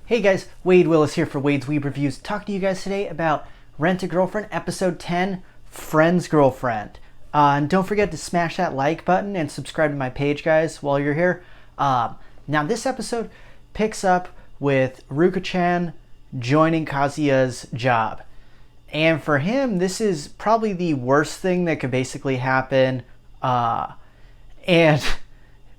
Hey guys, Wade Willis here for Wade's Weeb Reviews, talking to you guys today about Rental Girlfriend Episode 10, Friend's Girlfriend. And don't forget to smash that like button and subscribe to my page, guys, while you're here. Now this episode picks up with Ruka-chan joining Kazuya's job. And for him, this is probably the worst thing that could basically happen. And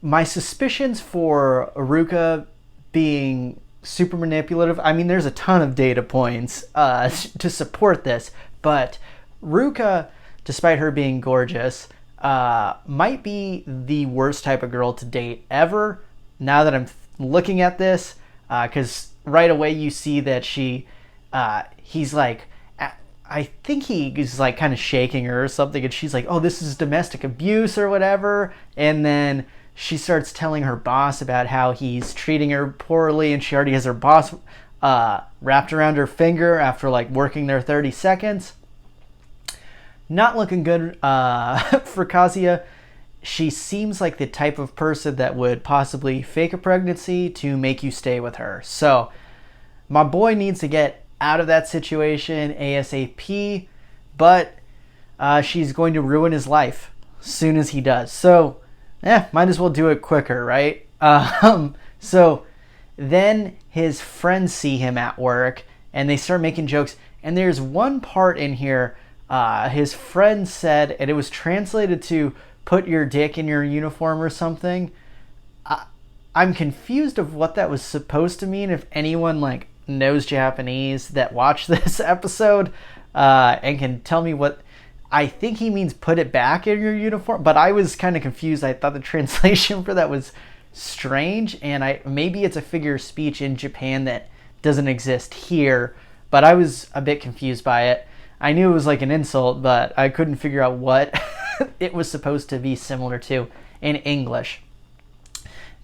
my suspicions for Ruka being super manipulative, I mean, there's a ton of data points to support this, but Ruka, despite her being gorgeous, might be the worst type of girl to date ever, now that I'm looking at this, because right away you see that he's like, I think he's like kind of shaking her or something, and she's like, oh, this is domestic abuse or whatever, and then she starts telling her boss about how he's treating her poorly, and she already has her boss wrapped around her finger after like working there 30 seconds. Not looking good for Kazuya. She seems like the type of person that would possibly fake a pregnancy to make you stay with her. So my boy needs to get out of that situation ASAP, but she's going to ruin his life as soon as he does. So might as well do it quicker, right? So then his friends see him at work and they start making jokes. And there's one part in here, his friend said, and it was translated to put your dick in your uniform or something. I'm confused of what that was supposed to mean. If anyone like knows Japanese that watched this episode and can tell me what, I think he means put it back in your uniform, but I was kind of confused. I thought the translation for that was strange, and maybe it's a figure of speech in Japan that doesn't exist here, but I was a bit confused by it. I knew it was like an insult, but I couldn't figure out what it was supposed to be similar to in English.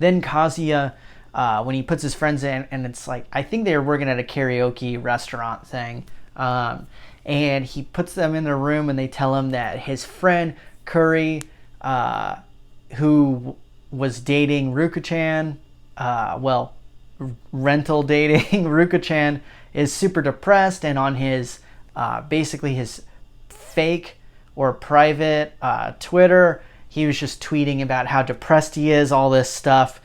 Then Kazuya, when he puts his friends in, and it's like, I think they were working at a karaoke restaurant thing, and he puts them in their room and they tell him that his friend Curry, who was dating Ruka-chan, rental dating Ruka-chan, is super depressed, and on his basically his fake or private Twitter, he was just tweeting about how depressed he is, all this stuff.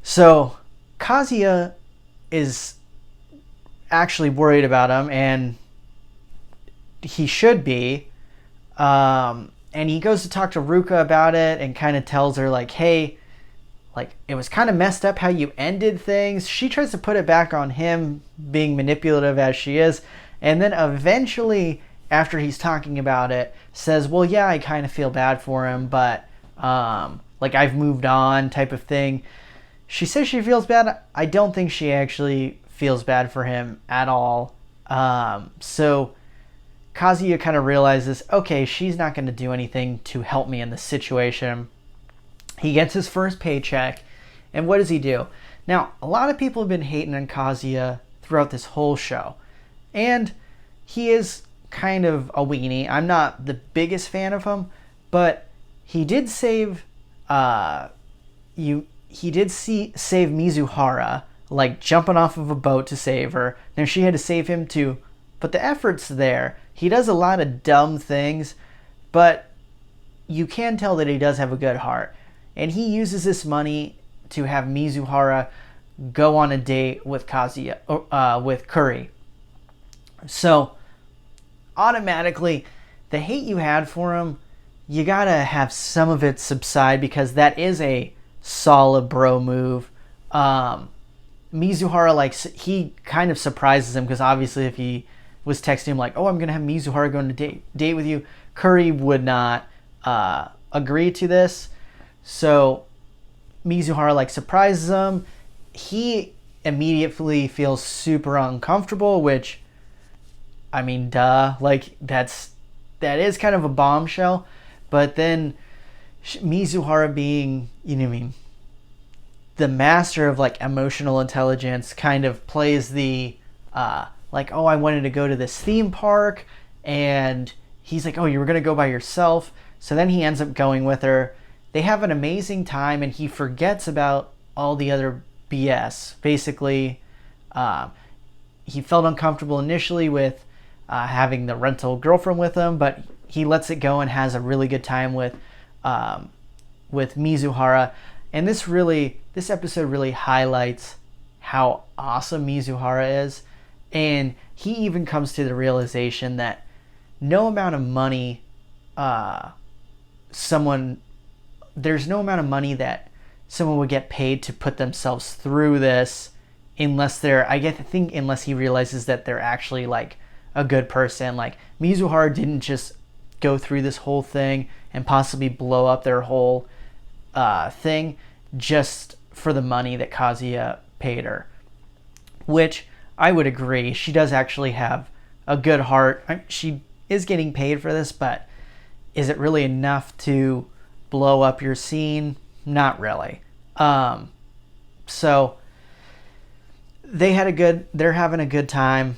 So Kazuya is actually worried about him, and he should be, and he goes to talk to Ruka about it and kind of tells her like, hey, like, it was kind of messed up how you ended things. She tries to put it back on him being manipulative as she is, and then eventually, after he's talking about it, says, well, yeah, I kind of feel bad for him, but like, I've moved on type of thing. She says she feels bad. I don't think she actually feels bad for him at all. So Kazuya kind of realizes, okay, she's not going to do anything to help me in this situation. He gets his first paycheck, and what does he do? Now, a lot of people have been hating on Kazuya throughout this whole show, and he is kind of a weenie. I'm not the biggest fan of him, but he did save save Mizuhara, like jumping off of a boat to save her. Now she had to save him too, but the effort's there. He does a lot of dumb things, but you can tell that he does have a good heart. And he uses this money to have Mizuhara go on a date with with Curry. So automatically, the hate you had for him, you gotta have some of it subside, because that is a solid bro move. Mizuhara, like, he kind of surprises him, because obviously if he was texting him like, oh, I'm gonna have Mizuhara go on a date with you, Curry would not agree to this. So Mizuhara like surprises him. He immediately feels super uncomfortable, which, I mean, duh, like, that is kind of a bombshell. But then Mizuhara, being, you know what I mean, the master of like emotional intelligence, kind of plays the like, oh, I wanted to go to this theme park, and he's like, oh, you were gonna go by yourself. So then he ends up going with her. They have an amazing time, and he forgets about all the other BS. Basically, Um, he felt uncomfortable initially with having the rental girlfriend with him, but he lets it go and has a really good time with Mizuhara. And this episode really highlights how awesome Mizuhara is. And he even comes to the realization that no amount of money there's no amount of money that someone would get paid to put themselves through this unless he realizes that they're actually like a good person. Like Mizuhara didn't just go through this whole thing and possibly blow up their whole thing just for the money that Kazuya paid her, which I would agree. She does actually have a good heart. She is getting paid for this, but is it really enough to blow up your scene? Not really. So they're having a good time.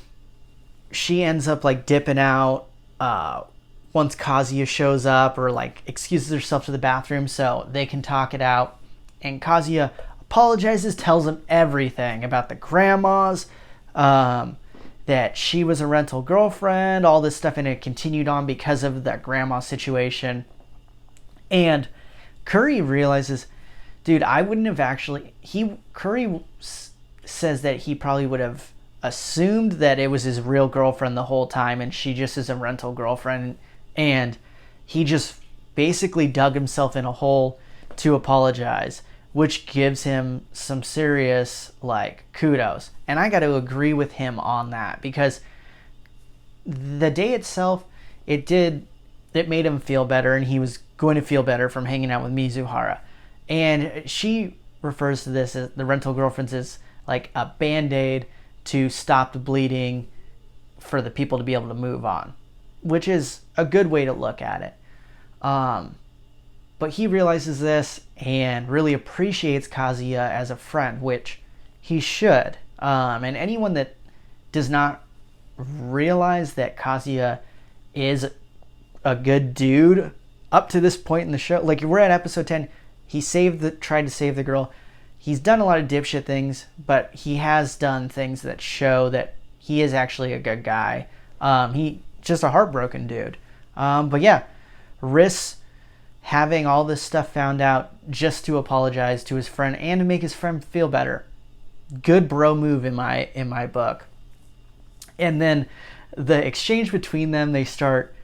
She ends up like dipping out once Kazuya shows up, or like excuses herself to the bathroom so they can talk it out. And Kazuya apologizes, tells him everything about the grandmas, that she was a rental girlfriend, all this stuff, and it continued on because of that grandma situation. And Curry realizes, dude, I wouldn't have actually... Curry says that he probably would have assumed that it was his real girlfriend the whole time and she just is a rental girlfriend. And he just basically dug himself in a hole to apologize, which gives him some serious, like, kudos. And I got to agree with him on that, because the day itself, it made him feel better, and he was going to feel better from hanging out with Mizuhara. And she refers to this as the rental girlfriends as like a band-aid to stop the bleeding for the people to be able to move on, which is a good way to look at it. But he realizes this and really appreciates Kazuya as a friend, which he should. And anyone that does not realize that Kazuya is a good dude up to this point in the show, like we're at episode 10, he tried to save the girl. He's done a lot of dipshit things, but he has done things that show that he is actually a good guy. He just a heartbroken dude. But yeah, risks having all this stuff found out just to apologize to his friend and to make his friend feel better. Good bro move in my book. And then the exchange between them, they start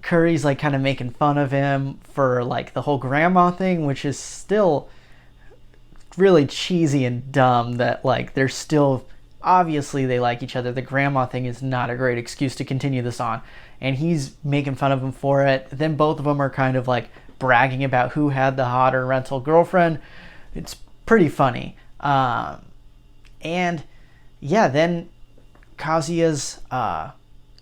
Curry's like kind of making fun of him for like the whole grandma thing, which is still really cheesy and dumb, that like they're still, obviously they like each other. The grandma thing is not a great excuse to continue this on, and he's making fun of him for it. Then both of them are kind of like bragging about who had the hotter rental girlfriend. It's pretty funny. And yeah, then Kazuya's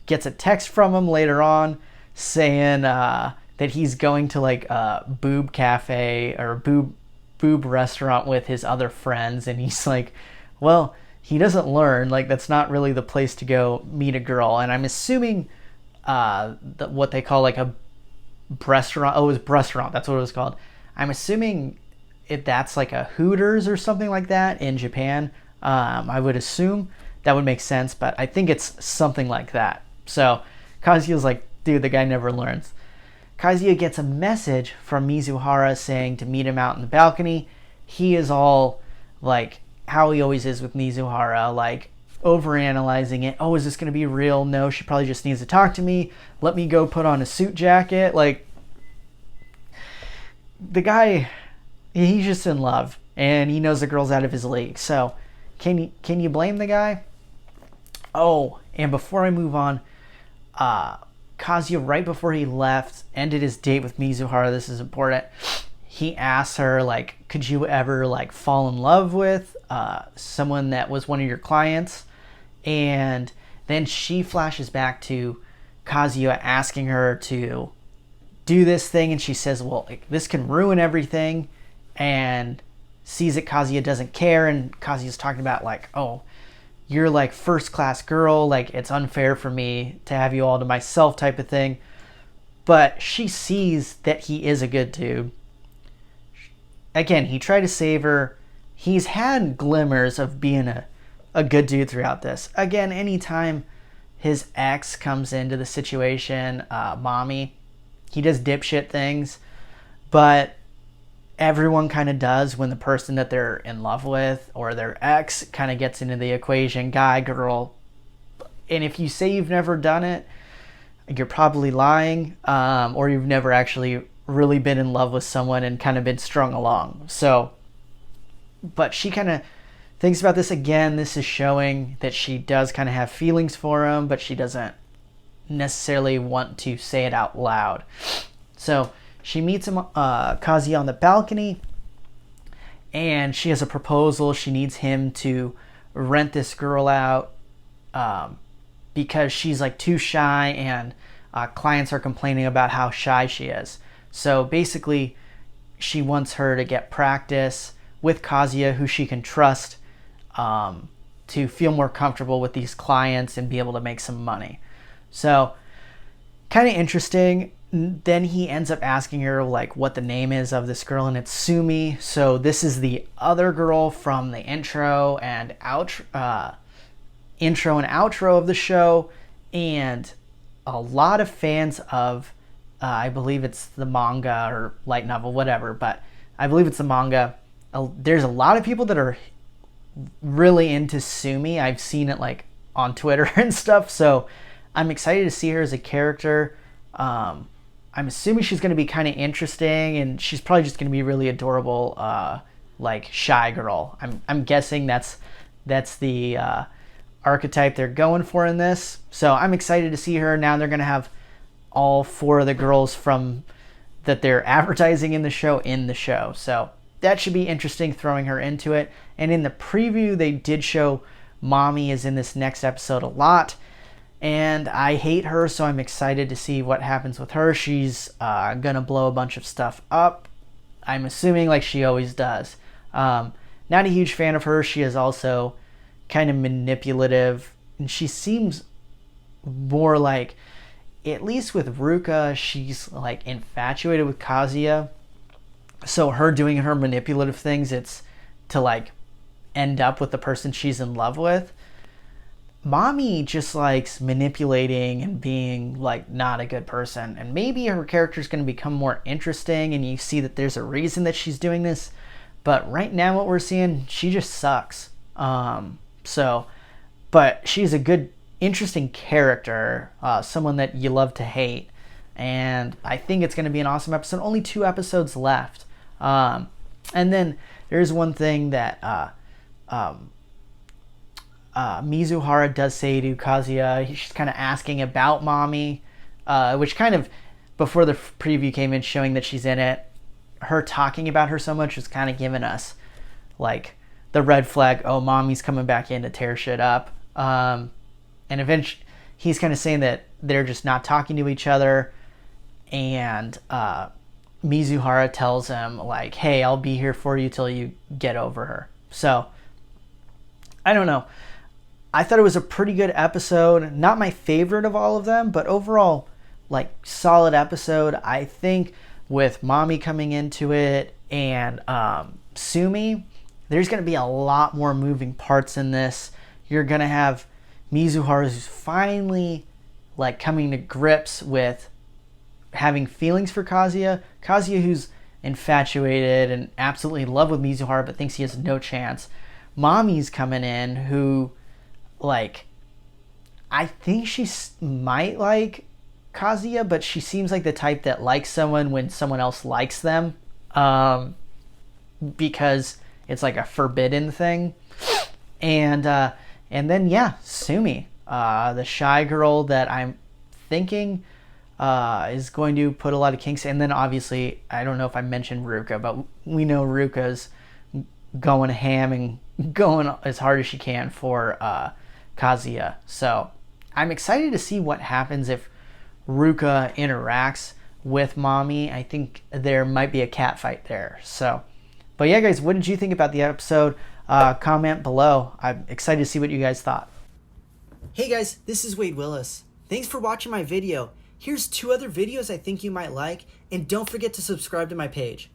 gets a text from him later on saying that he's going to like a boob cafe or boob restaurant with his other friends, and he's like, well, he doesn't learn, like that's not really the place to go meet a girl. And I'm assuming what they call like a restaurant, it was restaurant, that's what it was called. I'm assuming that's like a Hooters or something like that in Japan. I would assume that would make sense, but I think it's something like that. So Kazuya's like, dude, the guy never learns. Kazuya gets a message from Mizuhara saying to meet him out in the balcony. He is all like how he always is with Mizuhara, like overanalyzing it. Oh, is this going to be real? No, she probably just needs to talk to me. Let me go put on a suit jacket. Like, the guy, he's just in love, and he knows the girl's out of his league. So can you blame the guy? Oh, and before I move on, Kazuya, right before he left, ended his date with Mizuhara. This is important. He asked her, like, could you ever like fall in love with someone that was one of your clients? And then she flashes back to Kazuya asking her to do this thing, and she says, well, like, this can ruin everything, and sees that Kazuya doesn't care. And Kazuya's talking about like, oh, you're like first class girl, like it's unfair for me to have you all to myself type of thing. But she sees that he is a good dude. Again, he tried to save her. He's had glimmers of being a a good dude throughout this. Again, anytime his ex comes into the situation, Mommy, he does dipshit things, but everyone kind of does when the person that they're in love with or their ex kind of gets into the equation, guy, girl. And if you say you've never done it, you're probably lying, or you've never actually really been in love with someone and kind of been strung along. So, but she kind of thinks about this again. This is showing that she does kind of have feelings for him, but she doesn't necessarily want to say it out loud. So she meets him, Kazuya, on the balcony, and she has a proposal. She needs him to rent this girl out because she's like too shy, and clients are complaining about how shy she is. So basically, she wants her to get practice with Kazuya, who she can trust, to feel more comfortable with these clients and be able to make some money. So kind of interesting. Then he ends up asking her like what the name is of this girl, and it's Sumi. So this is the other girl from the intro and outro of the show, and a lot of fans of I believe it's the manga or light novel, whatever, but I believe it's the manga. There's a lot of people that are really into Sumi. I've seen it like on Twitter and stuff, so I'm excited to see her as a character. I'm assuming she's going to be kind of interesting, and she's probably just going to be really adorable, like shy girl. I'm guessing that's the archetype they're going for in this. So I'm excited to see her. Now they're going to have all 4 of the girls from that they're advertising in the show. So that should be interesting, throwing her into it. And in the preview, they did show Mommy is in this next episode a lot. And I hate her, so I'm excited to see what happens with her. She's going to blow a bunch of stuff up, I'm assuming, like she always does. Not a huge fan of her. She is also kind of manipulative. And she seems more like, at least with Ruka, she's like infatuated with Kazuya. So her doing her manipulative things, it's to like end up with the person she's in love with. Mommy just likes manipulating and being like not a good person. And maybe her character's going to become more interesting and you see that there's a reason that she's doing this. But right now what we're seeing, she just sucks. But she's a good, interesting character, someone that you love to hate. And I think it's going to be an awesome episode. Only 2 episodes left. And then there's one thing that Mizuhara does say to Kazuya. She's kind of asking about Mommy, which kind of, before the preview came in showing that she's in it, her talking about her so much is kind of giving us like the red flag, oh, Mommy's coming back in to tear shit up. And eventually he's kind of saying that they're just not talking to each other, and Mizuhara tells him like, hey, I'll be here for you till you get over her. So I don't know. I thought it was a pretty good episode. Not my favorite of all of them, but overall, like, solid episode. I think with Mommy coming into it and Sumi, there's going to be a lot more moving parts in this. You're going to have Mizuhara who's finally, like, coming to grips with having feelings for Kazuya. Kazuya who's infatuated and absolutely in love with Mizuhara but thinks he has no chance. Mommy's coming in who, like, I think she might like Kazuya, but she seems like the type that likes someone when someone else likes them, because it's like a forbidden thing. And then, yeah, Sumi, the shy girl that I'm thinking is going to put a lot of kinks. And then obviously, I don't know if I mentioned Ruka, but we know Ruka's going ham and going as hard as she can for Kazuya. So I'm excited to see what happens if Ruka interacts with Mommy. I think there might be a cat fight there. So, but yeah, guys, what did you think about the episode? Comment below. I'm excited to see what you guys thought. Hey guys, this is Wade Willis. Thanks for watching my video. Here's 2 other videos I think you might like, and don't forget to subscribe to my page.